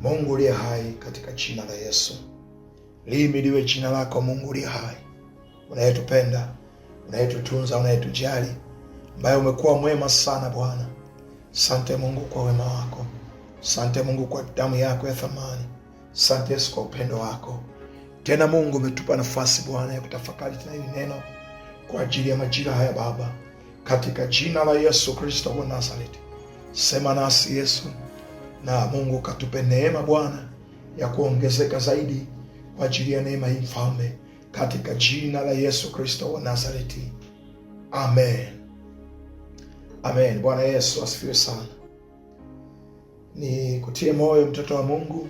Mungu uliye hai, katika jina la Yesu. Lihimidiwe jina lako Mungu uliye hai, unayetupenda, unayetutunza, unayetujali, ambaye umekuwa mwema sana Bwana. Asante Mungu kwa wema wako. Asante Mungu kwa damu yako ya thamani. Asante Yesu kwa upendo wako. Tena Mungu umetupa nafasi Bwana ya kutafakari tena hili neno kwa ajili ya majira haya Baba, katika jina la Yesu Kristo wa Nazareti. Sema nasi Yesu, na Mungu katupe neema Bwana ya kuongezeka zaidi kwa ajili ya neema hii Mfalme, katika jina la Yesu Kristo wa Nazareti. Amen. Amen. Bwana Yesu asifiwe sana. Ni kutie moyo mtoto wa Mungu,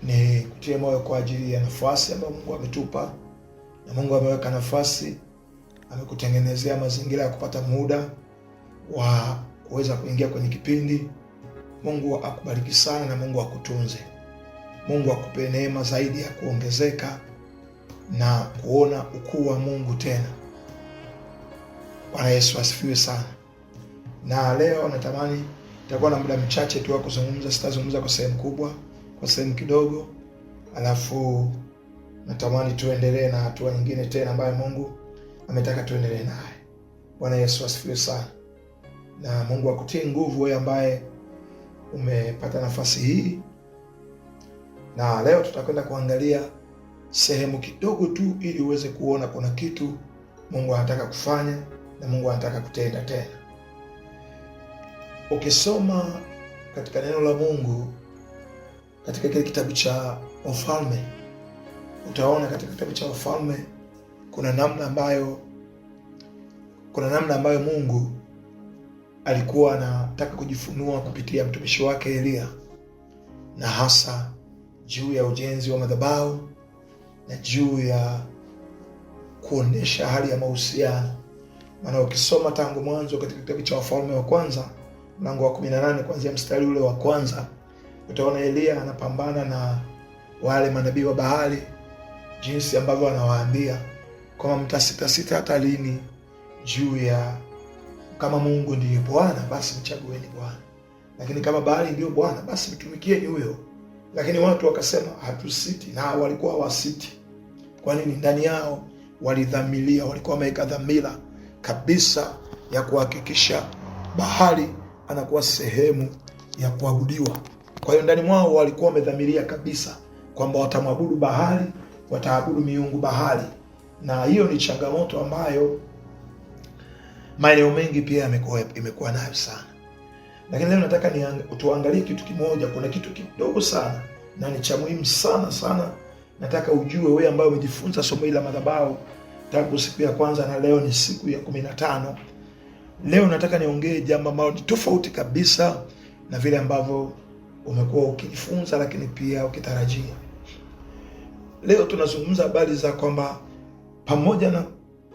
ni kutie moyo kwa ajili ya nafasi ambayo Mungu ametupa, na Mungu ameweka nafasi, amekutengenezea mazingira ya kupata muda wa kuweza kuingia kwenye kipindi. Mungu akubariki sana na Mungu akutunze. Mungu akupe neema zaidi ya kuongezeka na kuona ukuu wa Mungu tena. Bwana Yesu asifiwe sana. Na leo natamani nitakuwa na muda mchache tu wa kuzungumza, sitazungumza kwa sehemu kubwa, kwa sehemu kidogo. Alafu natamani tuendelee na hatua nyingine tena ambayo Mungu ametaka tuendelee naye. Bwana Yesu asifiwe sana. Na Mungu akutie nguvu wewe ambaye umepata nafasi hii. Na leo tutakwenda kuangalia sehemu kidogo tu, ili uweze kuona kuna kitu Mungu anataka kufanya na Mungu anataka kutenda tena. Ukisoma katika neno la Mungu katika kile kitabu cha Wafalme, utaona katika kitabu cha Wafalme kuna namna ambayo Mungu alikuwa anataka kujifunua kupitia mtumishi wake Elia, na hasa juu ya ujenzi wa madhabahu na juu ya kuonesha hali ya mahusiano. Maana ukisoma tangu mwanzo katika kitabu cha Wafalme wa kwanza mlango wa 18 kuanzia mstari ule wa kwanza, utaona Elia anapambana na wale manabii wa Baali, jinsi ambavyo anawaambia kama mtasitasita hata lini juu ya kama Mungu ndiye Bwana basi mchagueni Bwana, lakini kama Baali ndiyo Bwana basi mtumikieni huyo. Lakini watu wakasema hatusiti, na walikuwa wasiti. Kwa nini? Ndani yao walidhamiria, walikuwa wameweka dhamira kabisa ya kuhakikisha Baali anakuwa sehemu ya kuabudiwa. Kwa hiyo ndani mwao walikuwa wamedhamiria kabisa kwamba watamwabudu Baali, wataabudu miungu Baali. Na hiyo ni changamoto ambayo maeneo mengi pia imekuwa nayo sana. Lakini leo nataka tuangalie kitu kimoja. Kuna kitu kidogo sana na ni cha muhimu sana sana. Nataka ujue wewe ambaye umejifunza somo hili la madhabahu tangu siku ya kwanza, na leo ni siku ya 15. Leo nataka niongee jambo ambalo ni tofauti kabisa na vile ambavyo umekuwa ukijifunza, lakini pia ukitarajia. Leo tunazungumza habari za kwamba pamoja na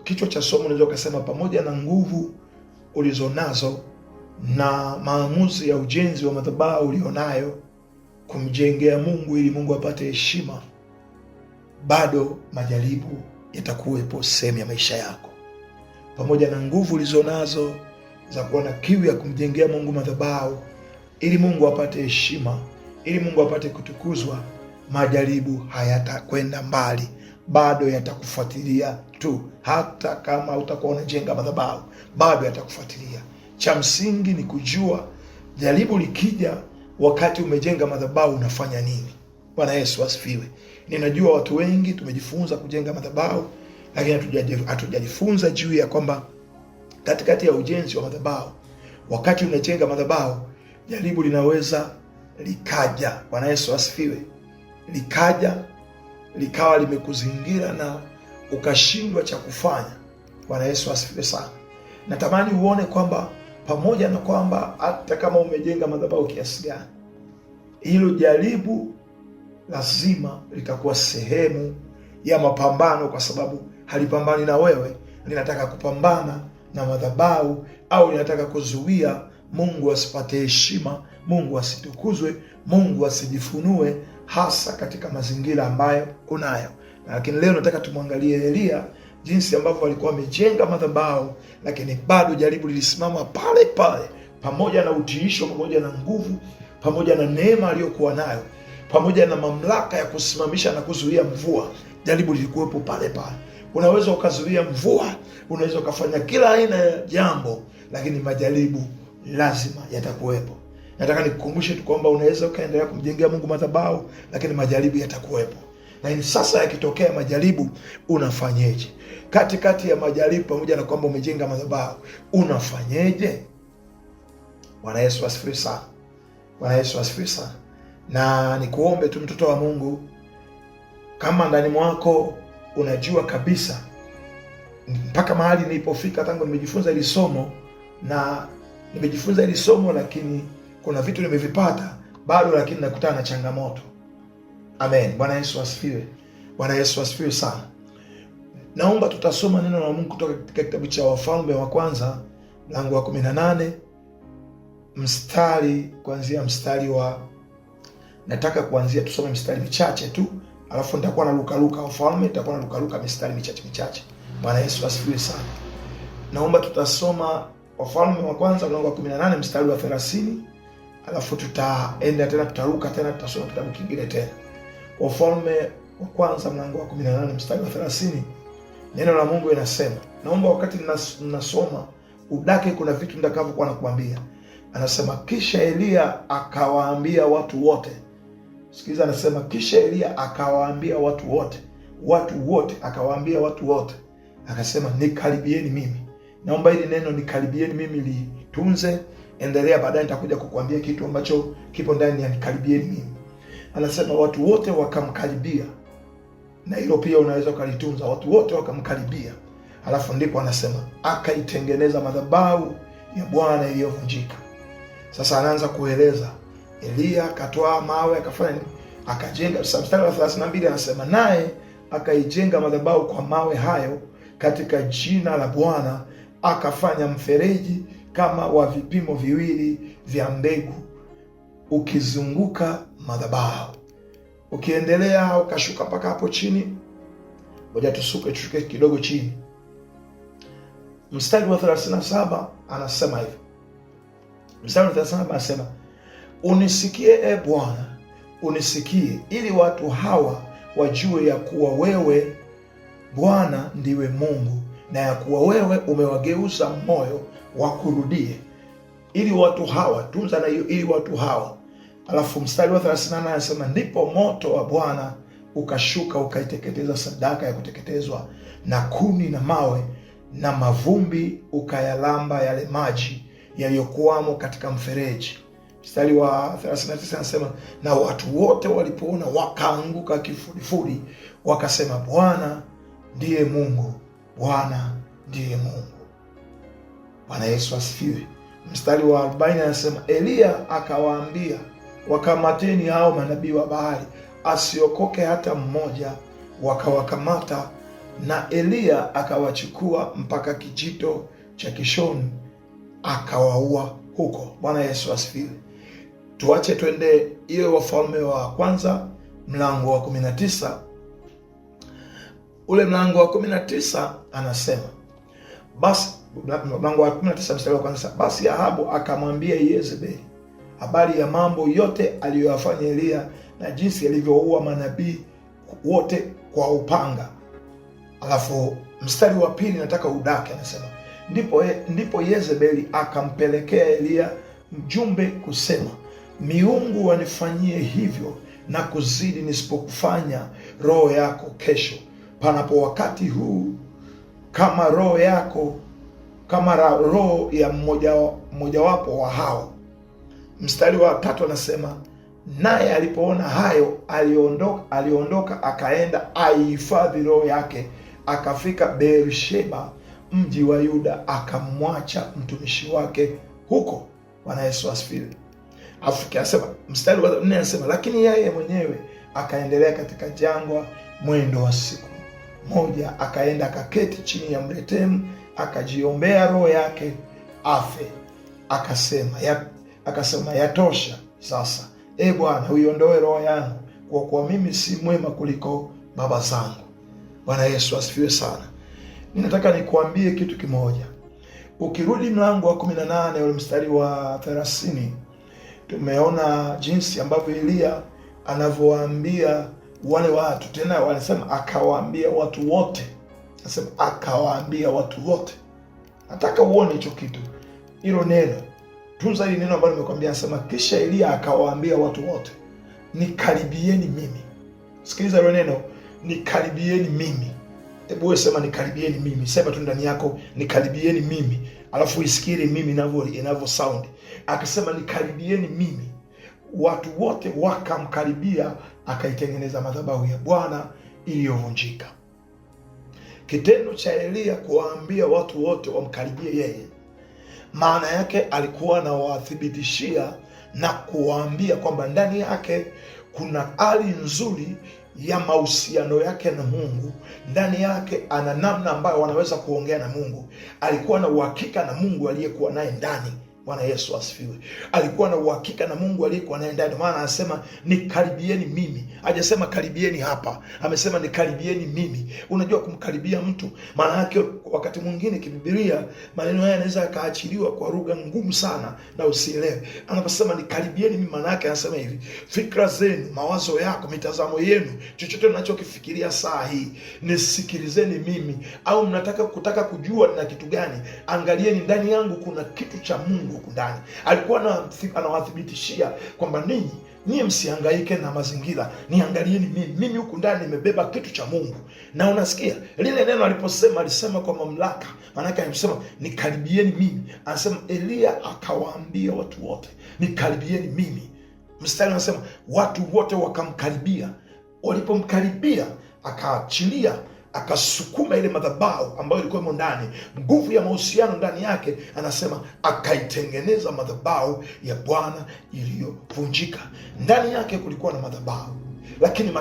kichwa cha somo unaweza kusema pamoja na nguvu ulizonazo na maamuzi ya ujenzi wa madhabahu ulionayo kumjengea Mungu ili Mungu apate heshima, bado majaribu yatakuwepo sehemu ya maisha yako. Pamoja na nguvu ulizonazo za kuwa na kiu ya kumjengea Mungu madhabahu ili Mungu apate heshima, ili Mungu apate kutukuzwa, majaribu hayatakwenda mbali, bado yatakufuatilia tu. Hata kama utakuwa unajenga madhabahu, bado yatakufuatilia. Cha msingi ni kujua jaribu likija wakati umejenga madhabahu unafanya nini. Bwana Yesu asifiwe. Ninajua watu wengi tumejifunza kujenga madhabahu, lakini hatujajifunza juu ya kwamba katikati ya ujenzi wa madhabahu, wakati unajenga madhabahu, jaribu linaweza likaja. Bwana Yesu asifiwe. Likaja likawa limekuzingira na ukashindwa cha kufanya. Bwana Yesu asifiwe sana. Natamani uone kwamba pamoja na kwamba hata kama umejenga madhabahu kiasi gani, hilo jaribu lazima litakuwa sehemu ya mapambano, kwa sababu halipambani na wewe, linataka kupambana na madhabahu, au linataka kuzuia Mungu asipate heshima, Mungu asitukuzwe, Mungu asijifunue, hasa katika mazingira ambayo unayo. Lakini leo nataka tumwangalie Elia, jinsi ambavyo walikuwa wamejenga madhabahu, lakini bado jaribu lilisimama pale pale, pamoja na utiisho, pamoja na nguvu, pamoja na neema aliyokuwa nayo, pamoja na mamlaka ya kusimamisha na kuzuia mvua, jaribu lilikuwepo pale pale. Unaweza ukazuia mvua, unaweza ukafanya kila aina ya jambo, lakini majaribu lazima yatakuwepo. Nataka nikukumbushe tu kwamba unaweza ukaendelea kumjengea Mungu madhabahu, lakini majaribu yatakuwepo. Lakini sasa yakitokea majaribu, unafanyeje? Katikati ya majaribu, pamoja na kwamba umejenga madhabahu, unafanyeje? Bwana Yesu asifiwe sana. Bwana Yesu asifiwe sana. Na nikuombe tu mtoto wa Mungu, kama ndani mwako unajua kabisa, mpaka mahali nilipofika tangu nimejifunza hili somo, lakini kuna vitu nimevipata bado, lakini nakutana na changamoto. Amen. Bwana Yesu asifiwe. Bwana Yesu asifiwe sana. Naomba tutasoma neno la Mungu kutoka katika kitabu cha Wafalme wa kwanza mlango wa 18 nataka kuanzia tusome mstari michache tu, alafu nitakuwa na luka Wafalme, nitakuwa na luka mistari michache. Bwana Yesu asifiwe sana. Naomba tutasoma Wafalme wa kwanza mlango wa 18 mstari wa 30, alafu tutaenda tena, tutaruka tena, tutasoma kitabu kingine tena. Wafalme wa kwanza mlango wa 18 mstari wa 30, neno la Mungu linasema, naomba wakati ninasoma udake, kuna vitu nitakavyokuwa nakuambia. Anasema, kisha Elia akawaambia watu wote. Sikiliza, anasema kisha Elia akawaambia watu wote, akawaambia watu wote, akasema, nikaribieni mimi. Naomba hili neno nikaribieni mimi litunze. Endelea, baadaye nitakuja kukuambia kitu ambacho kipo ndani ya nikaribieni mimi. Anasema watu wote wakamkaribia, na hilo pia unaweza ukalitunza. Watu wote wakamkaribia, alafu ndipo anasema akaitengeneza madhabahu ya Bwana iliyovunjika. Sasa anaanza kueleza Elia akatoa mawe akafanya nini? Akajenga. Mstari wa 32 anasema, naye akaijenga madhabahu kwa mawe hayo katika jina la Bwana, akafanya mfereji kama wa vipimo viwili vya mbegu ukizunguka madhabahu. Ukiendelea ukashuka mpaka hapo chini, ngoja tushuke kidogo chini. Mstari wa 37 anasema hivi. Mstari wa 37 anasema, unisikie e Bwana, unisikie, ili watu hawa wajue ya kuwa wewe Bwana ndiwe Mungu, na ya kuwa wewe umewageuza moyo wakurudie. Ili watu hawa, tunza na hiyo, ili watu hawa. Alafu mstari wa 38 anasema, ndipo moto wa Bwana ukashuka ukaiteketeza sadaka ya kuteketezwa na kuni na mawe, na mavumbi ukayalamba yale maji yaliyokuwamo katika mfereji. Mstari wa 39 anasema, na watu wote walipoona wakaanguka kifudifudi, wakasema, Bwana ndiye Mungu, Bwana ndiye Mungu. Bwana Yesu asifiwe. Mstari wa 40 anasema, Elia akawaambia, wakamateni hao manabii wa Baali, asiokoke hata mmoja. Wakawakamata, na Elia akawachukua mpaka kijito cha Kishoni, akawaua huko. Bwana Yesu asifiwe. Tuache twende hiyo Wafalme wa kwanza mlango wa 19. Ule mlango wa 19 anasema, basi mlango wa 19 mstari wa kwanza, basi Ahabu akamwambia Yezebeli habari ya mambo yote aliyoyafanya Elia na jinsi alivyoua manabii wote kwa upanga. Alafu mstari wa pili nataka udake, anasema, ndipo Yezebeli akampelekea Elia mjumbe kusema, miungu wanifanyie hivyo na kuzidi, nisipokufanya roho yako kesho panapo wakati huu kama roho yako, kama roho ya mmojawapo wa hao. Mstari wa 3 anasema, naye alipoona hayo aliondoka akaenda aihifadhi roho yake, akafika Beersheba mji wa Yuda, akamwacha mtumishi wake huko. Bwana Yesu asifiwe. Afikasema mstari wa 4 anasema, lakini yeye mwenyewe akaendelea katika jangwa mwendo wa siku moja, akaenda akaketi chini ya mretemu, akajiombea roho yake afe. Akasema yatosha sasa, e Bwana, uiondoe roho yangu, kwa kuwa mimi si mwema kuliko baba zangu. Bwana Yesu asifiwe sana. Ninataka nikuambie kitu kimoja. Ukirudi mlango wa 18 ule mstari wa 30, Tumeona jinsi ambavyo Elia anavyowaambia wale watu, tena wanasema akawaambia watu wote. Anasema akawaambia watu wote. Nataka uone hicho kitu, hilo neno. Tunza hili neno ambalo nimekwambia. Anasema kisha Elia akawaambia watu wote, nikaribieni mimi. Sikiliza hilo neno, nikaribieni mimi. Hebu wewe sema nikaribieni mimi. Sema tu ndani yako, nikaribieni mimi. Alafu isikiri mimi inavyo sound. Akasema nikaribieni mimi. Watu wote wakamkaribia, akaitengeneza madhabahu ya Bwana iliyovunjika. Kitendo cha Elia kuwaambia watu wote wamkaribie yeye, maana yake alikuwa anawathibitishia na kuwaambia kwamba ndani yake kuna hali nzuri ya mahusiano yake na Mungu. Ndani yake ana namna ambayo wanaweza kuongea na Mungu. Alikuwa na uhakika na Mungu aliyekuwa naye ndani. Bwana Yesu asifiwe. Alikuwa na uhakika na Mungu aliyekuwa naye ndani. Maana anasema nikaribieni mimi. Hajasema karibieni hapa. Amesema nikaribieni mimi. Unajua kumkaribia mtu, maana yake wakati mwingine kibibilia maneno haya yanaweza yakaachiliwa kwa lugha ngumu sana na usielewe. Anaposema nikaribieni mimi, maana yake anasema hivi: fikra zenu, mawazo yako, mitazamo yenu, chochote mnachokifikiria saa hii, nisikilizeni mimi. Au kutaka kujua na kitu gani? Angalieni ndani yangu kuna kitu cha Mungu huku ndani. Alikuwa anawathibitishia kwamba ninyi msihangaike na mazingira, niangalieni mimi huku ndani nimebeba kitu cha Mungu. Na unasikia lile neno aliposema, alisema kwa mamlaka. Maana yake alisema nikaribieni mimi. Anasema Elia akawaambia watu wote nikaribieni mimi. Mstari unasema watu wote wakamkaribia. Walipomkaribia akaachilia, akasukuma ile madhabahu ambayo ilikuwa ndani, nguvu ya mahusiano ndani yake. Anasema akaitengeneza madhabahu ya Bwana iliyovunjika. Ndani yake kulikuwa na madhabahu, lakini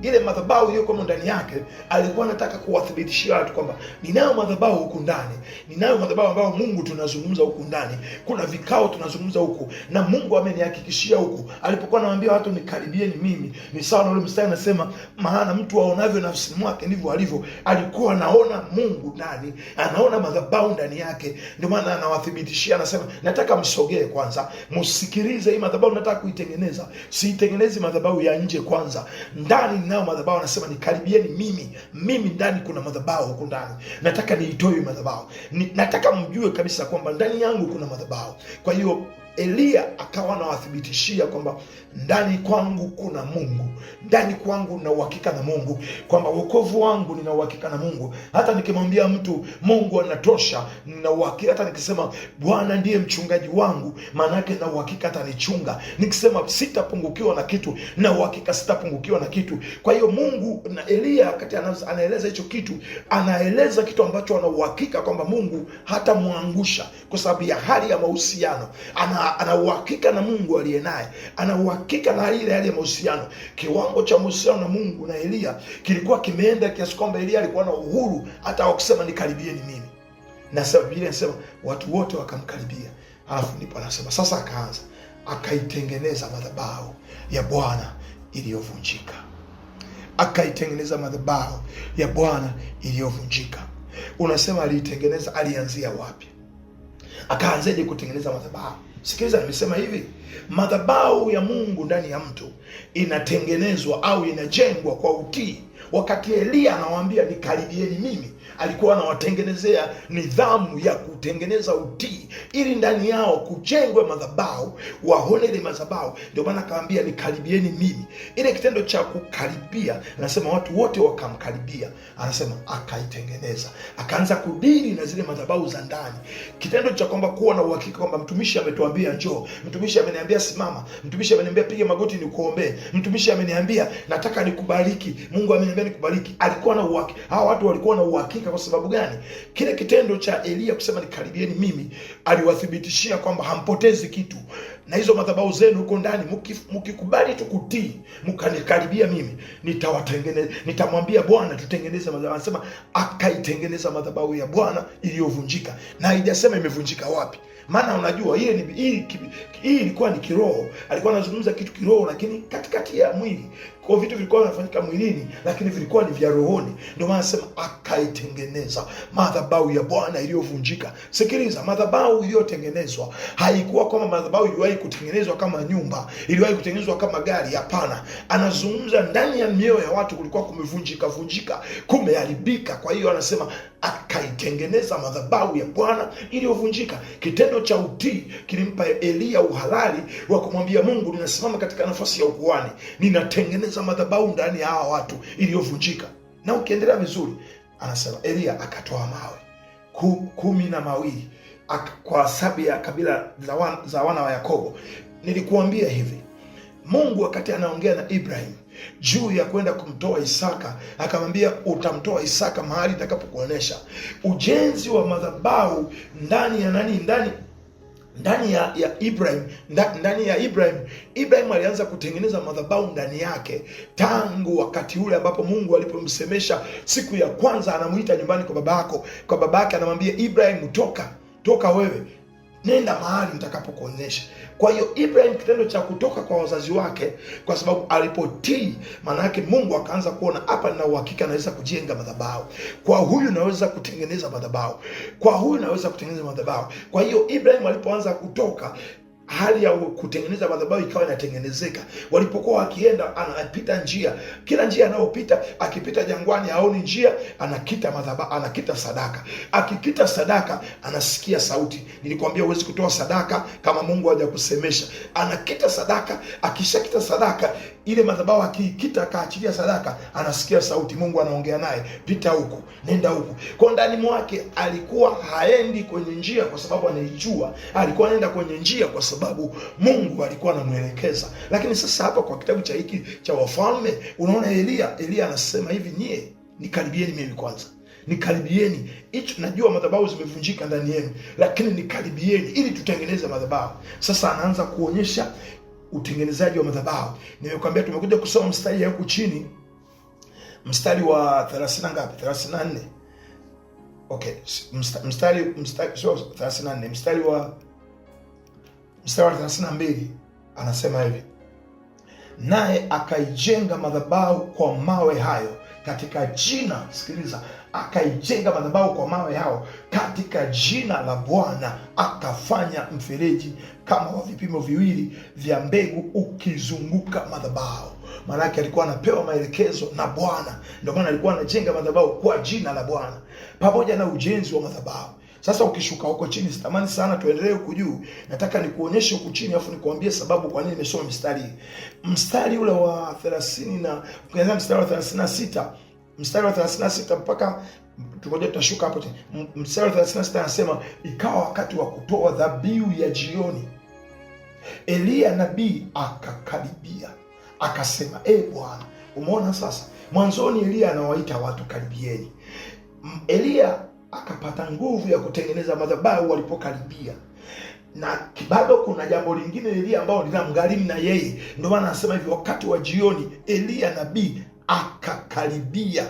ile madhabahu iliyokuwa ndani yake alikuwa anataka kuwathibitishia watu kwamba ninayo madhabahu huku ndani, ninayo madhabahu ambayo Mungu tunazungumza huku ndani, kuna vikao tunazungumza huku, na Mungu amenihakikishia huku. Alipokuwa anawaambia watu nikaribieni mimi, ni sawa na ule mstari anasema, maana mtu aonavyo nafsini mwake ndivyo alivyo. Alikuwa anaona Mungu ndani, anaona madhabahu ndani yake. Ndio maana anawathibitishia, anasema nataka msogee kwanza, msikilize hii madhabahu nataka kuitengeneza. Siitengenezi madhabahu ya nje kwanza, ndani ninayo madhabahu. Anasema nikaribieni mimi ndani kuna madhabahu huko ndani, nataka niitoe madhabahu. Nataka mjue kabisa kwamba ndani yangu kuna madhabahu. Kwa hiyo Elia akawa anawathibitishia kwamba ndani kwangu kuna Mungu, ndani kwangu nina uhakika na Mungu, kwamba wokovu wangu nina uhakika na Mungu. Hata nikimwambia mtu Mungu anatosha, nina uhakika. Hata nikisema Bwana ndiye mchungaji wangu, maana yake nina uhakika atanichunga. Nikisema sitapungukiwa na kitu, nina uhakika sitapungukiwa na kitu. Kwa hiyo Mungu na Elia wakati anaeleza hicho kitu, anaeleza kitu ambacho ana uhakika kwamba Mungu hatamwangusha kwa sababu ya hali ya mahusiano. Ana uhakika na Mungu aliye naye, ana uhakika na ile hali ya mahusiano. Kiwango cha mahusiano na Mungu na Elia kilikuwa kimeenda kiasi kwamba Elia alikuwa na uhuru hata wa kusema nikaribieni mimi. Na sababu Biblia inasema watu wote wakamkaribia. Alafu ndipo anasema sasa akaanza akaitengeneza madhabahu ya Bwana iliyovunjika. Akaitengeneza madhabahu ya Bwana iliyovunjika. Unasema aliitengeneza, alianzia wapi? Akaanzaje kutengeneza madhabahu? Sikiliza, nimesema hivi, madhabahu ya Mungu ndani ya mtu inatengenezwa au inajengwa kwa utii. Wakati Elia anawaambia nikaribieni mimi, alikuwa anawatengenezea nidhamu ya kutengeneza utii, ili ndani yao kujengwe madhabahu, waone ile madhabahu. Ndio maana akawaambia nikaribieni mimi. Ile kitendo cha kukaribia, anasema watu wote wakamkaribia, anasema akaitengeneza, akaanza kudili na zile madhabahu za ndani. Kitendo cha kwamba kuwa na uhakika kwamba mtumishi ametuambia njoo, mtumishi ameniambia simama, mtumishi ameniambia piga magoti nikuombee, mtumishi ameniambia nataka nikubariki, Mungu ameniambia nikubariki. Alikuwa na uhakika. Hawa watu walikuwa na uhakika. Kwa sababu gani? Kile kitendo cha Elia kusema nikaribieni mimi, aliwathibitishia kwamba hampotezi kitu. Na hizo madhabahu zenu huko ndani, mkikubali tu kutii, mkanikaribia mimi, nitawatengeneza. Nitamwambia Bwana tutengeneze madhabahu. Anasema akaitengeneza madhabahu ya Bwana iliyovunjika. Na haijasema imevunjika wapi. Maana unajua hii ilikuwa ni kiroho. Alikuwa anazungumza kitu kiroho, lakini katikati ya mwili. Kwa vitu vilikuwa vinafanyika mwilini, lakini vilikuwa ni vya rohoni. Ndio maana anasema akaitengeneza madhabahu ya Bwana iliyovunjika. Sikiliza, madhabahu iliyotengenezwa haikuwa kama madhabahu iliwahi kutengenezwa kama nyumba, iliwahi kutengenezwa kama gari. Hapana, anazungumza ndani ya mioyo ya watu kulikuwa kumevunjika, kumeharibika. Kwa hiyo anasema akaitengeneza madhabahu ya Bwana iliyovunjika. Kitendo cha utii kilimpa Eliya uhalali wa kumwambia Mungu, ninasimama katika nafasi ya ukuhani, ninatengeneza madhabahu ndani ya hawa watu iliyovunjika. Na ukiendelea vizuri, anasema Eliya akatoa mawe 12 kwa sababu ya kabila za wana wa Yakobo. Nilikuambia hivi, Mungu wakati anaongea na Ibrahim juu ya kwenda kumtoa Isaka, akamwambia utamtoa Isaka mahali nitakapokuonesha. Ujenzi wa madhabahu ndani ya Ibrahim alianza kutengeneza madhabahu ndani yake tangu wakati ule ambapo Mungu alipomsemesha siku ya kwanza, anamuita nyumbani kwa babake, anamwambia Ibrahim, toka wewe, nenda mahali nitakapokuonyesha. Kwa hiyo Ibrahim, kitendo cha kutoka kwa wazazi wake, kwa sababu alipotii, maana yake Mungu akaanza kuona hapa nina uhakika naweza kujenga madhabahu, kwa huyu naweza kutengeneza madhabahu, kwa huyu naweza kutengeneza madhabahu. Kwa hiyo Ibrahim alipoanza kutoka, hali ya kutengeneza madhabahu ikawa inatengenezeka. Walipokuwa wakienda, anapita njia, kila njia anayopita, akipita jangwani haoni njia, anakita madhabahu, anakita sadaka. Akikita sadaka anasikia sauti. Nilikwambia huwezi kutoa sadaka kama Mungu hajakusemesha. Anakita sadaka, akishakita sadaka ile madhabahu, akikita akaachilia sadaka, anasikia sauti, Mungu anaongea naye, pita huku, nenda huku. Kwa ndani mwake alikuwa haendi kwenye njia kwa sababu anaijua, alikuwa anaenda kwenye njia kwa sababu Mungu alikuwa anamwelekeza. Lakini sasa hapa kwa kitabu cha hiki cha Wafalme, unaona Eliya anasema hivi, nyie nikaribieni mimi kwanza, nikaribieni. Hicho najua madhabahu zimevunjika ndani yenu, lakini nikaribieni ili tutengeneze madhabahu. Sasa anaanza kuonyesha utengenezaji wa madhabahu. Nimekwambia tumekuja kusoma mstari huko chini, mstari wa 30 ngapi? 34. Okay, mstari sio 34, mstari wa 32 anasema hivi, naye akaijenga madhabahu kwa mawe hayo katika jina, sikiliza, akaijenga madhabahu kwa mawe hao katika jina la Bwana, akafanya mfereji kama wa vipimo viwili vya mbegu ukizunguka madhabahu. Maana yake alikuwa anapewa maelekezo na Bwana, ndio maana alikuwa anajenga madhabahu kwa jina la Bwana pamoja na ujenzi wa madhabahu. Sasa ukishuka huko chini, sitamani sana tuendelee huko juu, nataka nikuonyeshe huko chini afu nikuambie sababu kwa nini nimesoma mstari ule wa 30 na ukianza mstari wa 36, mstari wa 36 mpaka tukoje, tutashuka hapo tena. Mstari wa 36 anasema, ikawa wakati wa kutoa dhabihu ya jioni, Eliya nabii akakaribia, akasema, Bwana. Umeona sasa, mwanzoni Eliya anawaita watu karibieni. Eliya akapata nguvu ya kutengeneza madhabahu walipokaribia. Na bado kuna jambo lingine Eliya ambao linamgharimu na yeye. Ndio maana anasema hivi, wakati wa jioni Eliya nabii akakaribia.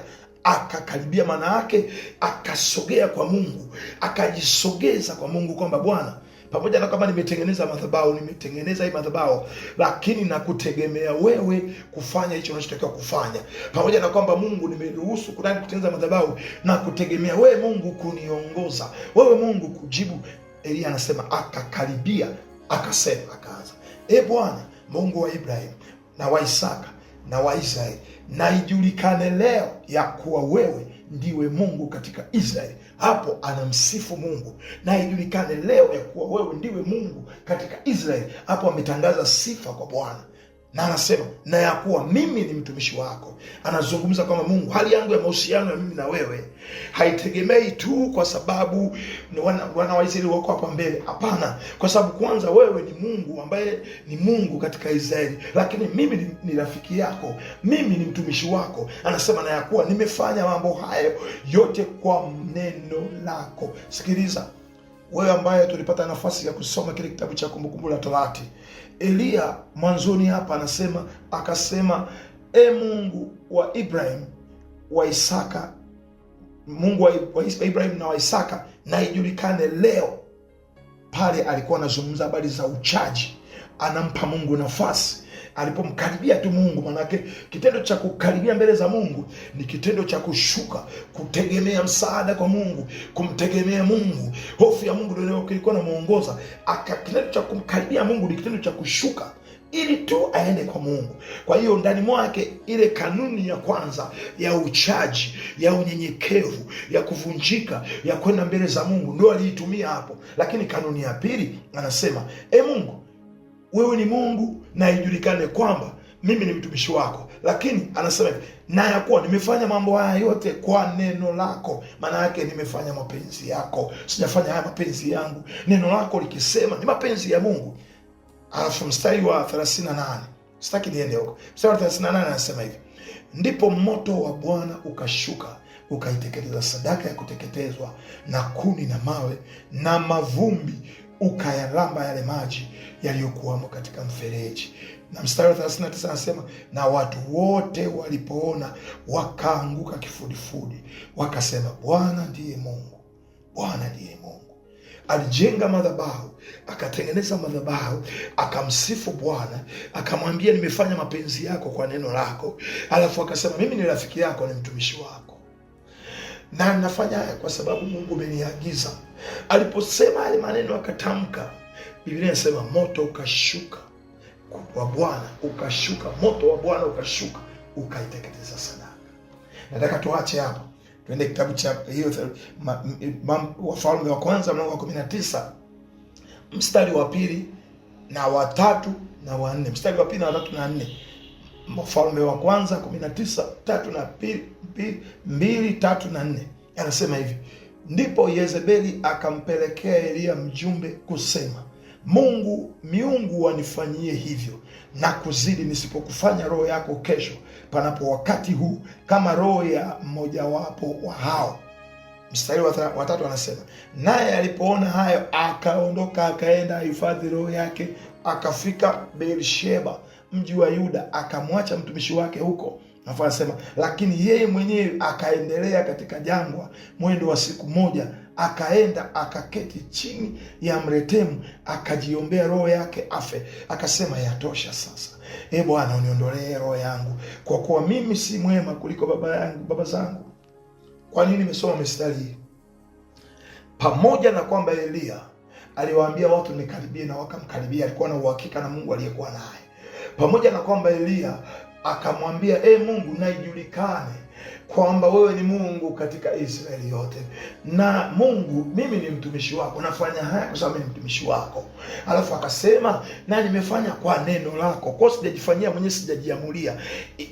Maana yake akasogea kwa Mungu, akajisogeza kwa Mungu kwamba Bwana, pamoja na kama nimetengeneza hii madhabahu, lakini nakutegemea wewe kufanya hicho unachotakiwa kufanya. Pamoja na kwamba Mungu nimeruhusu kutengeneza madhabahu, na kutegemea wewe Mungu kuniongoza, wewe Mungu kujibu. Eliya anasema akakaribia, akasema, akaanza, Bwana Mungu wa Ibrahim na wa Isaka na wa Israeli, na ijulikane leo ya kuwa wewe ndiwe Mungu katika Israeli. Hapo anamsifu Mungu, na ijulikane leo ya kuwa wewe ndiwe Mungu katika Israeli. Hapo ametangaza sifa kwa Bwana, na anasema na ya kuwa mimi ni mtumishi wako. Anazungumza kwamba Mungu, hali yangu ya mahusiano ya mimi na wewe haitegemei tu kwa sababu wana wa Israeli wako hapa mbele. Hapana, kwa sababu kwanza wewe ni Mungu ambaye ni Mungu katika Israeli, lakini mimi ni rafiki yako, mimi ni mtumishi wako. Anasema na ya kuwa nimefanya mambo hayo yote kwa neno lako. Sikiliza wewe ambaye tulipata nafasi ya kusoma kile kitabu cha Kumbukumbu la Torati. Eliya mwanzoni hapa akasema, Mungu wa Ibrahim wa Isaka, Mungu wa Ibrahim na wa Isaka, na ijulikane leo. Pale alikuwa anazungumza habari za uchaji, anampa Mungu nafasi. alipomkaribia tu Mungu. Manake kitendo cha kukaribia mbele za Mungu ni kitendo cha kushuka, kutegemea msaada kwa Mungu, kumtegemea Mungu. Hofu ya Mungu ndio ilikuwa inamuongoza. Kitendo cha kumkaribia Mungu ni kitendo cha kushuka ili tu aende kwa Mungu. Kwa hiyo ndani mwake ile kanuni ya kwanza ya uchaji, ya unyenyekevu, ya kuvunjika, ya kwenda mbele za Mungu ndio aliitumia hapo. Lakini kanuni ya pili anasema, Mungu, wewe ni Mungu na ijulikane kwamba mimi ni mtumishi wako. Lakini anasema na ya kuwa nimefanya mambo haya yote kwa neno lako. Maana yake nimefanya mapenzi yako, sijafanya haya mapenzi yangu. Neno lako likisema ni mapenzi ya Mungu. Alafu mstari wa 38, sitaki niende huko. Mstari wa 38 anasema hivi, ndipo moto wa Bwana ukashuka ukaiteketeza sadaka ya kuteketezwa na kuni na mawe na mavumbi, ukayalamba yale maji yaliyokuwamo katika mfereji. Na mstari wa 39 anasema, na watu wote walipoona wakaanguka kifudifudi, wakasema, Bwana ndiye Mungu, Bwana ndiye Mungu. Alijenga madhabahu, akatengeneza madhabahu, akamsifu Bwana, akamwambia nimefanya mapenzi yako kwa neno lako. Alafu akasema mimi ni rafiki yako, ni mtumishi wako, na nafanya haya kwa sababu Mungu ameniagiza. Aliposema yale maneno akatamka, Biblia inasema moto ukashuka wa Bwana ukashuka, moto wa Bwana ukashuka ukaiteketeza sadaka. Nataka tuache hapo, tuende kitabu cha hiyo Wafalme wa kwanza mlango wa 19 mstari wa 2 na wa 3 na wa 4. Mstari wa 2 na wa 3 na 4. Wafalme wa kwanza 19 3 na 2 3 na 4. Anasema hivi, ndipo Yezebeli akampelekea Elia mjumbe kusema, miungu wanifanyie hivyo na kuzidi, nisipokufanya roho yako kesho panapo wakati huu kama roho ya mmojawapo wa hao. Mstari wa 3 anasema, naye alipoona hayo akaondoka akaenda ahifadhi roho yake, akafika Beersheba mji wa Yuda, akamwacha mtumishi wake huko. Alafu anasema, lakini yeye mwenyewe akaendelea katika jangwa mwendo wa siku moja, akaenda akaketi chini ya mretemu, akajiombea roho yake afe. Akasema, yatosha sasa, Bwana uniondolee roho yangu, kwa kuwa mimi si mwema kuliko baba zangu. Kwa nini nimesoma mistari hii? Pamoja na kwamba Elia aliwaambia watu nikaribie, na wakamkaribia, alikuwa na uhakika na Mungu aliyekuwa naye. Pamoja na kwamba Elia akamwambia, Mungu na ijulikane kwamba wewe ni Mungu katika Israeli yote, na Mungu mimi ni mtumishi wako, nafanya haya kwa sababu ni mtumishi wako. Alafu akasema, na nimefanya kwa neno lako, kwa sijajifanyia mwenyewe, sijajiamulia.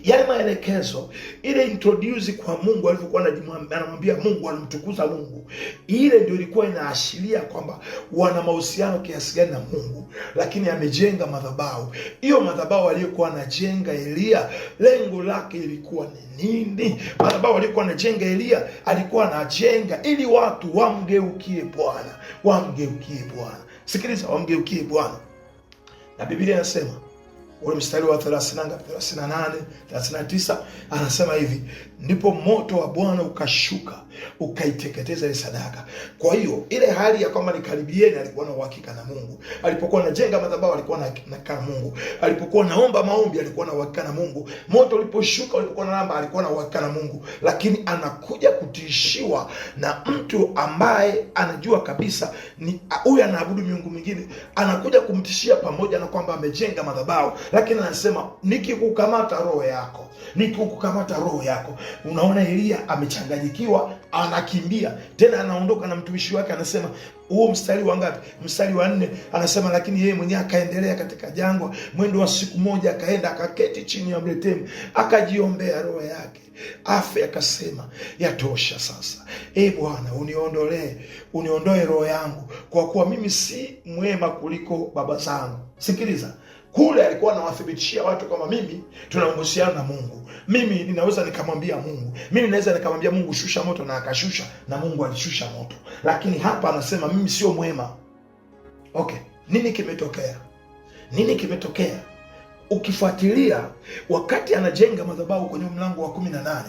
Yale maelekezo, ile introduce kwa Mungu alivyokuwa anamwambia Mungu, anamtukuza Mungu, ile ndio ilikuwa inaashiria kwamba wana mahusiano kiasi gani na Mungu. Lakini amejenga madhabahu. Hiyo madhabahu aliyokuwa anajenga Elia, lengo lake ilikuwa ni nini? Madhabahu alikuwa anajenga Elia, alikuwa anajenga ili watu wamgeukie Bwana, wamgeukie Bwana. Sikiliza, wamgeukie Bwana. Na Biblia inasema ule mstari wa 38 39 anasema hivi, ndipo moto wa Bwana ukashuka ukaiteketeza ile sadaka. Kwa hiyo ile hali ya kwamba nikaribieni, alikuwa na uhakika na Mungu. Alipokuwa anajenga madhabahu alikuwa na Mungu. Alipokuwa naomba maombi alikuwa na uhakika na Mungu. Moto uliposhuka, alipokuwa analamba alikuwa na uhakika na Mungu. Lakini anakuja kutishiwa na mtu ambaye anajua kabisa ni huyu anaabudu miungu mingine, anakuja kumtishia pamoja na kwamba amejenga madhabahu. Lakini anasema, nikikukamata roho yako, nikikukamata roho yako. Unaona Elia amechanganyikiwa, anakimbia tena, anaondoka na mtumishi wake. Anasema huo mstari wa ngapi? Mstari wa 4 anasema, lakini yeye mwenyewe akaendelea katika jangwa mwendo wa siku moja, akaenda akaketi chini ya mretemu, akajiombea roho yake afe. Akasema, yatosha sasa, Bwana uniondoe roho yangu, kwa kuwa mimi si mwema kuliko baba zangu. Sikiliza, kule alikuwa anawathibitishia watu kwamba mimi tuna uhusiano na Mungu. Mimi ninaweza nikamwambia Mungu, mimi naweza nikamwambia Mungu shusha moto, na akashusha, na Mungu alishusha moto. Lakini hapa anasema mimi sio mwema. Okay, nini kimetokea? Nini kimetokea? ukifuatilia wakati anajenga madhabahu kwenye mlango wa 18,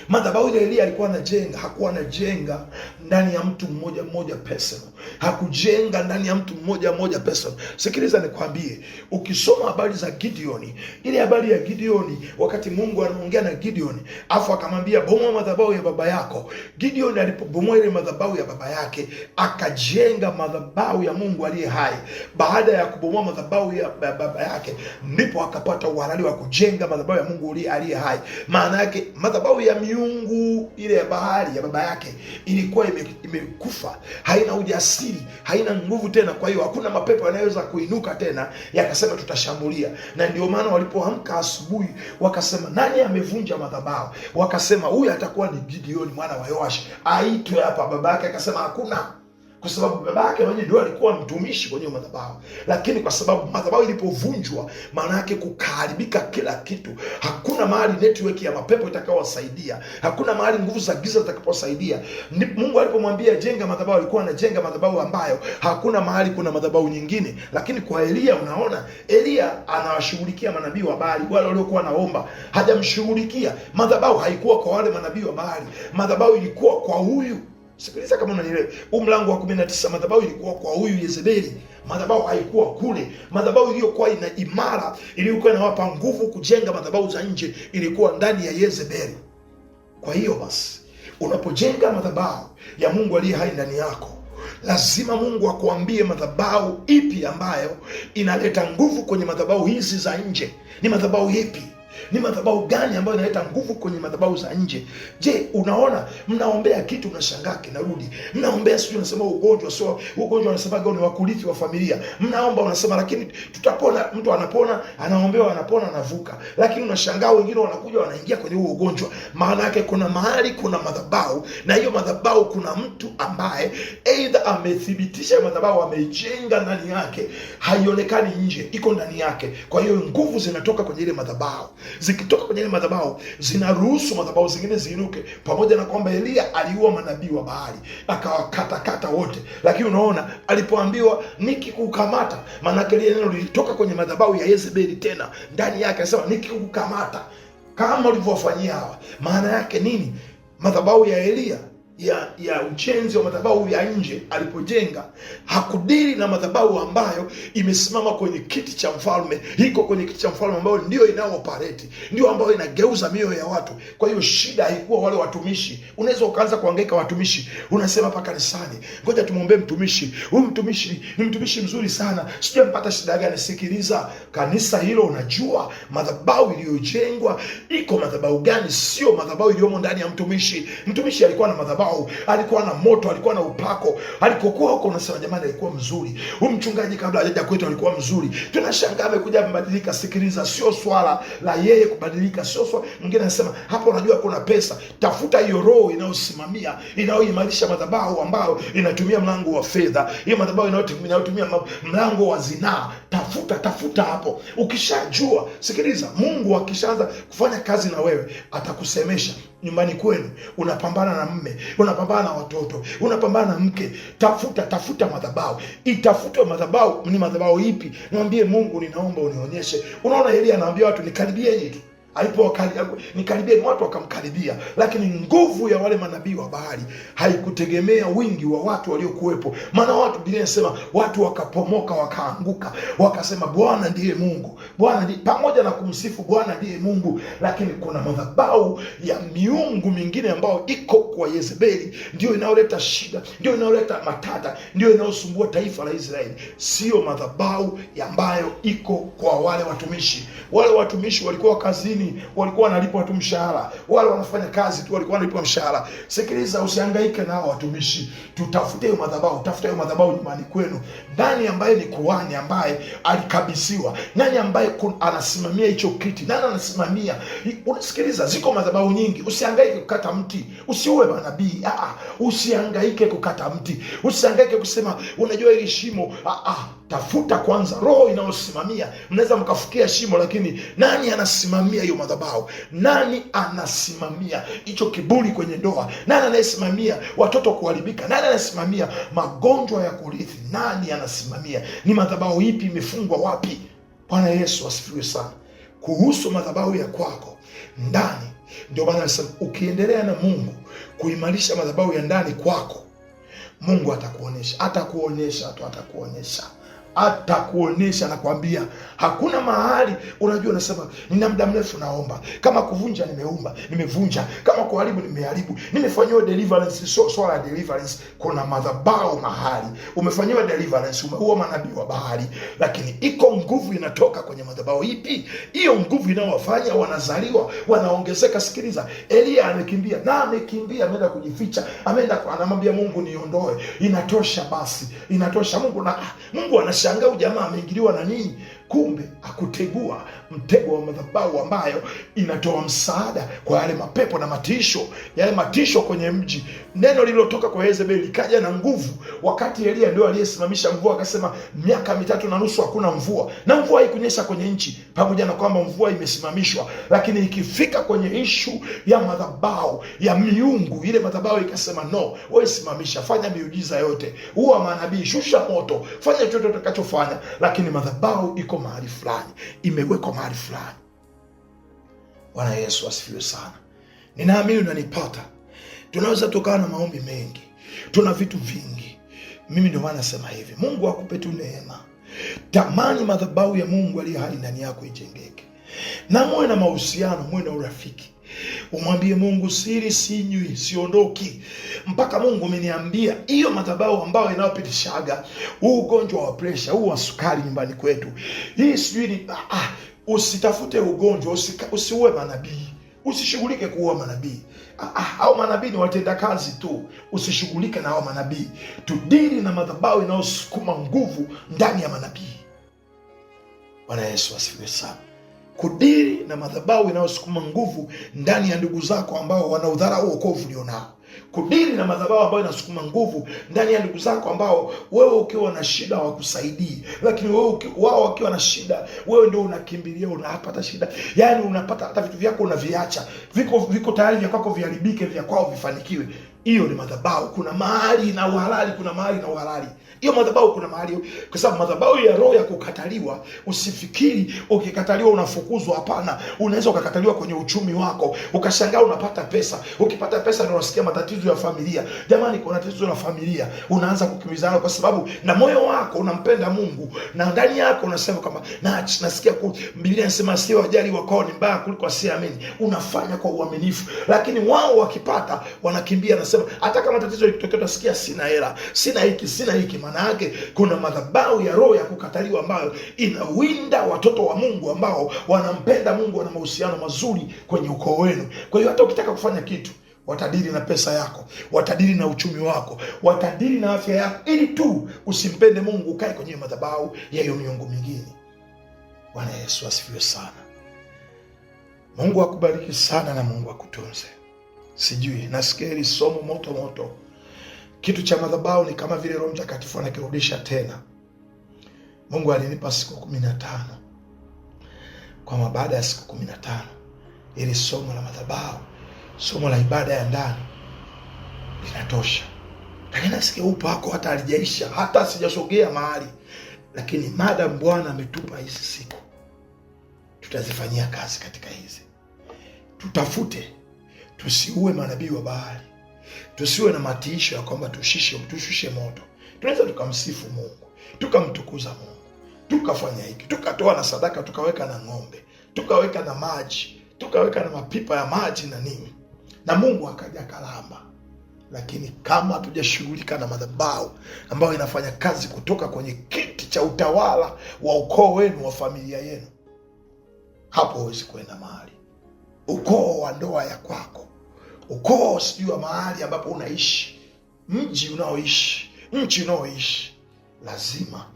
madhabahu ile Elia alikuwa anajenga, hakuwa anajenga ndani ya mtu mmoja mmoja personal, hakujenga ndani ya mtu mmoja mmoja personal. Sikiliza nikwambie, ukisoma habari za Gideoni, ile habari ya Gideoni, wakati Mungu anaongea na Gideoni afu akamwambia bomoa madhabahu ya baba yako, Gideoni alipobomoa ile madhabahu ya baba yake akajenga madhabahu ya Mungu aliye hai. Baada ya kubomoa madhabahu ya baba yake, ndipo akapata uhalali wa kujenga madhabahu ya Mungu aliye hai. Maana yake madhabahu ya miungu ile ya bahari ya baba yake ilikuwa imekufa, haina ujasiri, haina nguvu tena. Kwa hiyo hakuna mapepo yanayoweza kuinuka tena yakasema tutashambulia. Na ndio maana walipoamka asubuhi wakasema nani amevunja madhabahu? Wakasema huyu atakuwa ni Gideoni mwana wa Yoashi, aitwe hapa. Baba yake akasema hakuna, kwa sababu baba yake mwenyewe ndio alikuwa mtumishi kwenye madhabahu. Lakini kwa sababu madhabahu ilipovunjwa, maana yake kukaharibika kila kitu. Hakuna mahali network ya mapepo itakayowasaidia, hakuna mahali nguvu za giza zitakaposaidia. Mungu alipomwambia jenga madhabahu, alikuwa anajenga madhabahu ambayo hakuna mahali kuna madhabahu nyingine. Lakini kwa Elia, unaona Elia anawashughulikia manabii wa Baali, wale waliokuwa naomba, hajamshughulikia. Madhabahu haikuwa kwa wale manabii wa Baali, madhabahu ilikuwa kwa huyu. Sikiliza kama unanielewa. Mlango wa 19, madhabahu ilikuwa kwa huyu Yezebeli. Madhabahu haikuwa kule. Madhabahu iliyokuwa ina imara, iliyokuwa inawapa nguvu kujenga madhabahu za nje, ilikuwa ndani ya Yezebeli. Kwa hiyo basi, unapojenga madhabahu ya Mungu aliye hai ndani yako, lazima Mungu akuambie madhabahu ipi ambayo inaleta nguvu kwenye madhabahu hizi za nje. Ni madhabahu ipi? Ni madhabahu gani ambayo inaleta nguvu kwenye madhabahu za nje? Je, unaona mnaombea kitu unashangaa kinarudi. Mnaombea sio, unasema ugonjwa, sio ugonjwa, unasema ni wa kurithi wa familia. Mnaomba unasema lakini tutapona, mtu anapona, anaombewa anapona, anavuka. Lakini unashangaa wengine wanakuja wanaingia kwenye huo ugonjwa. Maana yake kuna mahali kuna madhabahu, na hiyo madhabahu kuna mtu ambaye aidha amethibitisha madhabahu, ameijenga ndani yake, haionekani nje, iko ndani yake. Kwa hiyo nguvu zinatoka kwenye ile madhabahu. Zikitoka kwenye ile madhabahu zinaruhusu madhabahu zingine ziinuke. Pamoja na kwamba Elia aliua manabii wa Baali, akawakatakata wote, lakini unaona alipoambiwa nikikukamata, maana yake ile neno lilitoka kwenye madhabahu ya Yezebeli tena ndani yake, anasema nikikukamata kama ulivyowafanyia hawa. Maana yake nini? Madhabahu ya Elia ya ujenzi wa madhabahu ya nje alipojenga, hakudili na madhabahu ambayo imesimama kwenye kiti cha mfalme, iko kwenye kiti cha mfalme ambayo ndio inaooperate, ndio ambayo inageuza mioyo ya watu. Kwa hiyo shida haikuwa wale watumishi. Unaweza ukaanza kuhangaika watumishi, unasema hapa kanisani, ngoja tumwombee mtumishi, huyu mtumishi ni mtumishi mzuri sana, sijampata shida gani? Sikiliza, kanisa hilo unajua madhabahu iliyojengwa iko madhabahu gani? Sio madhabahu iliyomo ndani ya mtumishi. Mtumishi alikuwa na madhabahu, alikuwa na moto, alikuwa na upako, alikokuwa huko unasema jamani alikuwa mzuri. Huyu mchungaji kabla hajaja kwetu alikuwa mzuri. Tunashangaa amekuja mbadilika. Sikiliza, sio swala la yeye kubadilika, sio swala. Mwingine anasema hapo unajua kuna pesa. Tafuta hiyo roho inayosimamia, inayoimarisha madhabahu ambayo inatumia mlango wa fedha, hiyo madhabahu inayotumia mlango wa zinaa. Tafuta hapo. Ukishajua, sikiliza, Mungu akishaanza kufanya kazi na wewe atakusemesha. Nyumbani kwenu unapambana na mme, unapambana na watoto, unapambana na mke, tafuta madhabahu. Itafute madhabahu. Ni madhabahu ipi? Mwambie Mungu, ninaomba unionyeshe. Unaona Elia anaambia watu nikaribieni tu. Nikaribia, watu wakamkaribia, lakini nguvu ya wale manabii wa Baali haikutegemea wingi wa watu waliokuwepo. Maana watu, Biblia inasema watu wakapomoka, wakaanguka, wakasema Bwana ndiye Mungu, Bwana ndiye, pamoja na kumsifu Bwana ndiye Mungu. Lakini kuna madhabahu ya miungu mingine ambayo iko kwa Yezebeli, ndio inayoleta shida, ndio inayoleta matata, ndio inayosumbua taifa la Israeli. Sio madhabahu ambayo iko kwa wale watumishi. Wale watumishi walikuwa kazini, walikuwa wanalipwa tu mshahara. Wale wanafanya kazi tu, walikuwa wanalipwa mshahara. Sikiliza, usihangaike na hao watumishi. Tutafute hiyo madhabahu. Tafuta hiyo madhabahu nyumbani kwenu. Nani ambaye ni kuhani ambaye alikabisiwa? Nani ambaye anasimamia hicho kiti? Nani anasimamia? Unasikiliza, ziko madhabahu nyingi. Usihangaike kukata mti. Usiue manabii. Usihangaike kukata mti. Usihangaike kusema unajua hili shimo. Tafuta kwanza roho inayosimamia. Mnaweza mkafikia shimo, lakini nani anasimamia hiyo madhabahu? Nani anasimamia hicho kiburi kwenye ndoa? Nani anayesimamia watoto kuharibika? Nani anasimamia magonjwa ya kurithi? Nani anasimamia? Ni madhabahu ipi? Imefungwa wapi? Bwana Yesu asifiwe sana. kuhusu madhabahu ya kwako ndani. Ndio maana nasema ukiendelea na Mungu kuimarisha madhabahu ya ndani kwako, Mungu atakuonyesha, atakuonyesha. Nakwambia hakuna mahali unajua unasema nina muda mrefu naomba, kama kuvunja nimevunja, kama kuharibu nimeharibu, nimefanyiwa deliverance. Swala ya deliverance, kuna madhabahu mahali umefanyiwa deliverance, umeua manabii wa bahari, lakini iko nguvu inatoka kwenye madhabahu. Ipi hiyo nguvu inayowafanya wanazaliwa, wanaongezeka? Sikiliza, Elia amekimbia, ameenda kujificha, anamwambia Mungu niondoe. Inatosha basi, inatosha. Mungu anashangaa ujamaa ameingiliwa na nini? Kumbe akutegua mtego wa madhabahu ambayo inatoa msaada kwa yale mapepo na yale matisho kwenye mji. Neno lililotoka kwa Yezebeli likaja na nguvu, wakati Elia ndio aliyesimamisha mvua. Akasema miaka 3.5 hakuna mvua, na mvua haikunyesha kwenye nchi, pamoja na kwamba mvua imesimamishwa. Lakini ikifika kwenye ishu ya madhabahu ya miungu, ile madhabahu ikasema no, wewe simamisha, fanya miujiza yote, uwa manabii, shusha moto, fanya chochote utakachofanya, lakini madhabahu iko mahali fulani, imewekwa mahali fulani. Bwana Yesu asifiwe sana. Ninaamini unanipata. Tunaweza tukana na maombi mengi, tuna vitu vingi. Mimi ndio maana nasema hivi, Mungu akupe tu neema. Tamani madhabahu ya Mungu aliye hai ndani yako ijengeke, na muwe na mahusiano, muwe na urafiki. Umwambie Mungu siri, sinywi, siondoki mpaka Mungu umeniambia hiyo madhabahu ambayo inayopitishaga huu ugonjwa wa pressure, huu wa sukari nyumbani kwetu, hii sijui usitafute ugonjwa, usiue manabii, usishughulike kuua manabii. Hao manabii ni watenda kazi tu, usishughulike na hao manabii. Tudili na madhabahu inayosukuma nguvu ndani ya manabii. Bwana Yesu asifiwe sana. Kudiri na madhabahu inayosukuma nguvu ndani ya ndugu zako ambao wanaudharau wokovu ulionao. Kudiri na madhabahu ambayo inasukuma nguvu ndani ya ndugu zako ambao wewe ukiwa na shida hawakusaidii, lakini wao wakiwa na shida wewe ndio unakimbilia, unapata shida. Yaani unapata hata vitu vyako unaviacha, viko tayari vya kwako viharibike, vya kwao vifanikiwe. Hiyo ni madhabahu. Kuna mahali na uhalali, hiyo madhabahu kuna mahali, kwa sababu madhabahu ya roho ya kukataliwa. Usifikiri ukikataliwa unafukuzwa, hapana. Unaweza ukakataliwa kwenye uchumi wako, ukashangaa unapata pesa. Ukipata pesa ndio unasikia matatizo ya familia. Jamani, kuna tatizo la familia, unaanza kukimbizana kwa sababu na moyo wako unampenda Mungu, na ndani yako unasema kama nasikia Biblia inasema sio wajali wakao ni mbaya kuliko asiamini. Unafanya kwa uaminifu, lakini wao wakipata wanakimbia, nasema hata kama tatizo likitokea utasikia sina hela, sina hiki. Maana yake kuna madhabahu ya roho ya kukataliwa ambayo inawinda watoto wa Mungu ambao wanampenda Mungu, wana mahusiano mazuri kwenye ukoo wenu. Kwa hiyo hata ukitaka kufanya kitu, watadili na pesa yako, watadili na uchumi wako, watadili na afya yako, ili tu usimpende Mungu, ukae kwenye madhabahu ya hiyo miungu mingine. Bwana Yesu asifiwe sana. Mungu akubariki sana na Mungu akutunze. Sijui, nasikia hili somo moto. Kitu cha madhabahu ni kama vile Roho Mtakatifu anakirudisha tena. Mungu alinipa siku 15. Kwa baada ya siku 15 ili somo la madhabahu, somo la ibada ya ndani linatosha. Lakini nasikia upo hako hata alijaisha, hata sijasogea mahali. Lakini madam Bwana ametupa hizi siku, tutazifanyia kazi katika hizi. Tutafute, tusiue manabii wa bahari. Tusiwe na matiisho ya kwamba tushushe moto. Tunaweza tukamsifu Mungu, tukamtukuza Mungu, tukafanya hiki, tukatoa na sadaka, tukaweka na ng'ombe, tukaweka na maji, tukaweka na mapipa ya maji na nini, na Mungu akaja kalamba. Lakini kama hatujashughulika na madhabahu ambayo inafanya kazi kutoka kwenye kiti cha utawala wa ukoo wenu, wa familia yenu, hapo huwezi kwenda mahali. Ukoo wa ndoa ya kwako, ukoo sijui wa mahali ambapo unaishi, mji unaoishi, nchi unaoishi, lazima.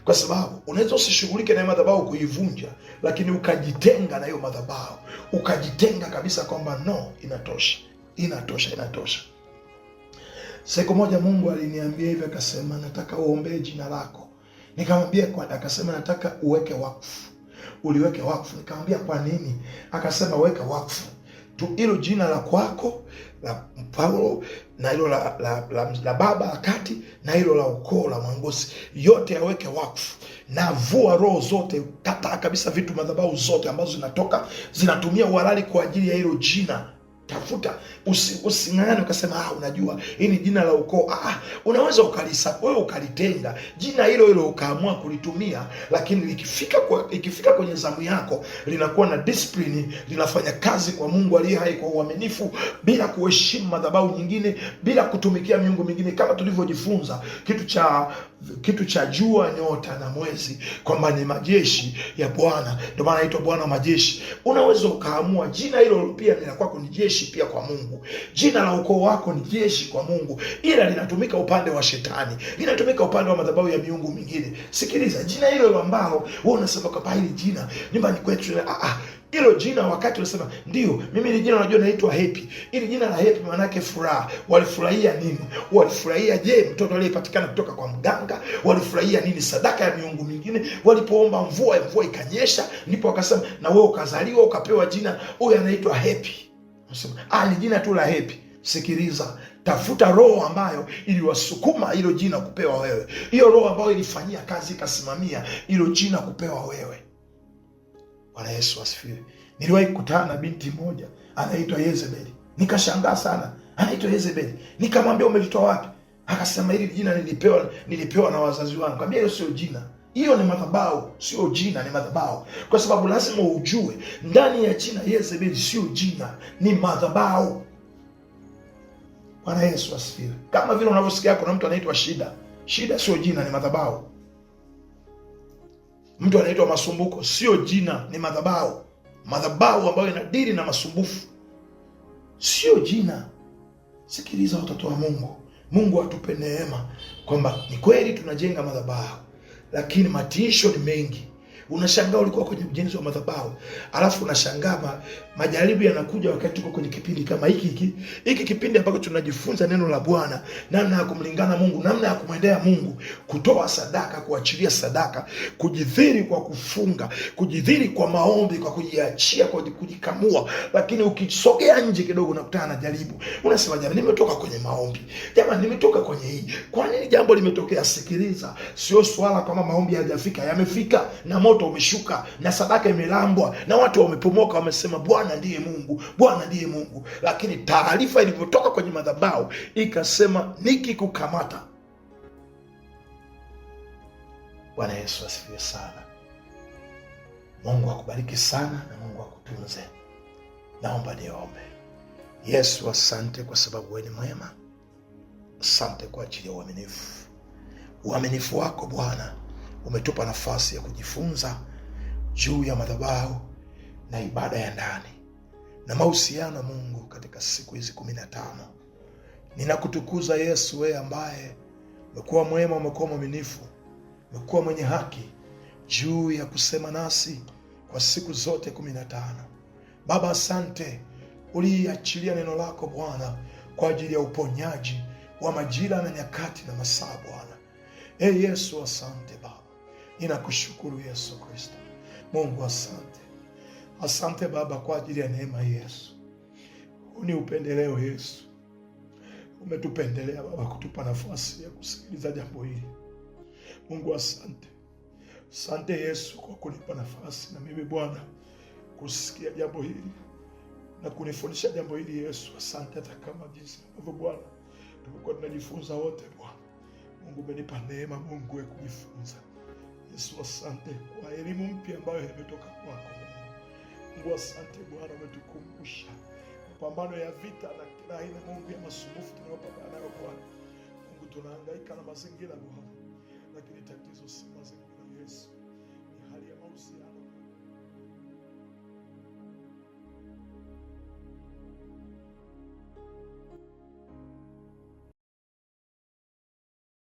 Kwa sababu unaweza usishughulike na madhabahu kuivunja, lakini ukajitenga na hiyo madhabahu, ukajitenga kabisa kwamba no, inatosha. Siku moja Mungu aliniambia hivi, akasema nataka uombee jina lako. Nikamwambia akasema nataka uweke wakfu. Uliweke wakfu. Nikamwambia kwa nini? Akasema weka wakfu. tu hilo jina la kwako la Paulo na hilo la baba la kati na hilo la ukoo la Mwangosi, yote yaweke wakfu. Na vua roho zote, kataa kabisa vitu madhabahu zote ambazo zinatumia uhalali kwa ajili ya hilo jina. Tafuta, using'ang'ane ukasema unajua hii ni jina la ukoo. Unaweza wewe ukalitenga jina hilo ukaamua kulitumia, lakini ikifika kwenye zamu yako linakuwa na discipline, linafanya kazi kwa Mungu aliye hai kwa uaminifu, bila kuheshimu madhabahu nyingine, bila kutumikia miungu mingine, kama tulivyojifunza kitu cha jua, nyota na mwezi kwamba ni majeshi ya Bwana, ndio maana inaitwa Bwana majeshi. Unaweza ukaamua jina hilo pia linakuwa ni jeshi pia kwa Mungu. Jina la ukoo wako ni jeshi kwa Mungu, ila linatumika upande wa shetani, linatumika upande wa madhabahu ya miungu mingine. Sikiliza, jina hilo ambalo wewe unasema kwa hili jina nyumbani kwetu, hilo jina wakati unasema ndio mimi ni jina unajua naitwa Happy. Ili jina la Happy maana yake furaha. Walifurahia nini? Walifurahia mtoto aliyepatikana kutoka kwa mganga? Walifurahia nini? Sadaka ya miungu mingine? Walipoomba mvua ikanyesha, ndipo wakasema na wewe ukazaliwa ukapewa jina, huyu anaitwa Happy. Unasema ni jina tu la Happy. Sikiliza, tafuta roho ambayo iliwasukuma hilo jina kupewa wewe. Hiyo roho ambayo ilifanyia kazi ikasimamia hilo jina kupewa wewe. Bwana Yesu asifiwe. Niliwahi kukutana na binti moja anaitwa Yezebeli. Nikashangaa sana. Anaitwa Yezebeli. Nikamwambia umelitoa wapi? Akasema hili jina nilipewa na wazazi wangu. Nikamwambia hiyo sio jina. Hiyo ni madhabahu, sio jina, ni madhabahu. Kwa sababu lazima ujue ndani ya jina Yezebeli sio jina, ni madhabahu. Bwana Yesu asifiwe. Kama vile unavyosikia kuna mtu anaitwa Shida. Shida sio jina, ni madhabahu. Mtu anaitwa Masumbuko, sio jina, ni madhabahu. Madhabahu ambayo inadili na masumbufu, sio jina. Sikiliza watoto wa Mungu. Mungu atupe neema kwamba ni kweli tunajenga madhabahu, lakini matiisho ni mengi. Unashangaa ulikuwa kwenye ujenzi wa madhabahu, alafu unashangaa majaribu yanakuja wakati uko kwenye kipindi kama hiki kipindi ambacho tunajifunza neno la Bwana, namna ya kumlingana Mungu, namna ya kumwendea Mungu, kutoa sadaka, kuachilia sadaka, kujidhiri kwa kufunga, kujidhiri kwa maombi, kwa kujiachia, kwa kujikamua. Lakini ukisogea nje kidogo unakutana na jaribu. Unasema jamani, nimetoka kwenye maombi, jamani nimetoka kwenye hii, kwa nini jambo limetokea? Sikiliza, sio swala kama maombi hayajafika, yamefika, na moto umeshuka, na sadaka imelambwa, na watu wamepomoka, wamesema Bwana ndiye Mungu, Bwana ndiye Mungu. Lakini taarifa ilivyotoka kwenye madhabahu ikasema nikikukamata. Bwana Yesu asifiwe sana. Mungu akubariki sana na Mungu akutunze. Naomba niombe. Yesu, asante kwa sababu wewe ni mwema. Asante kwa ajili ya uaminifu. Uaminifu wako Bwana umetupa nafasi ya kujifunza juu ya madhabahu na ibada ya ndani na mahusiano Mungu katika siku hizi 15. Ninakutukuza Yesu, wewe ambaye umekuwa mwema, umekuwa mwaminifu, umekuwa mwenye haki juu ya kusema nasi kwa siku zote 15. Baba, asante uliachilia neno lako Bwana kwa ajili ya uponyaji wa majira na nyakati na masaa Bwana. Yesu, asante Baba. Ninakushukuru Yesu Kristo. Mungu asante. Asante Baba kwa ajili ya neema Yesu. Ni upendeleo Yesu. Umetupendelea Baba kutupa nafasi ya kusikiliza jambo hili. Mungu asante. Asante Yesu kwa kunipa nafasi na mimi Bwana kusikia jambo hili na kunifundisha jambo hili Yesu. Asante hata kama jinsi ambavyo Bwana tumekuwa tunajifunza wote Bwana. Mungu umenipa neema Mungu ya kujifunza. Yesu asante kwa elimu mpya ambayo imetoka kwako Mungu. Mungu asante Bwana, umetukumbusha mapambano ya vita na kila aina Mungu ya masumbufu tunayopambana nayo Bwana. Mungu tunahangaika na mazingira Bwana, lakini tatizo si mazingira.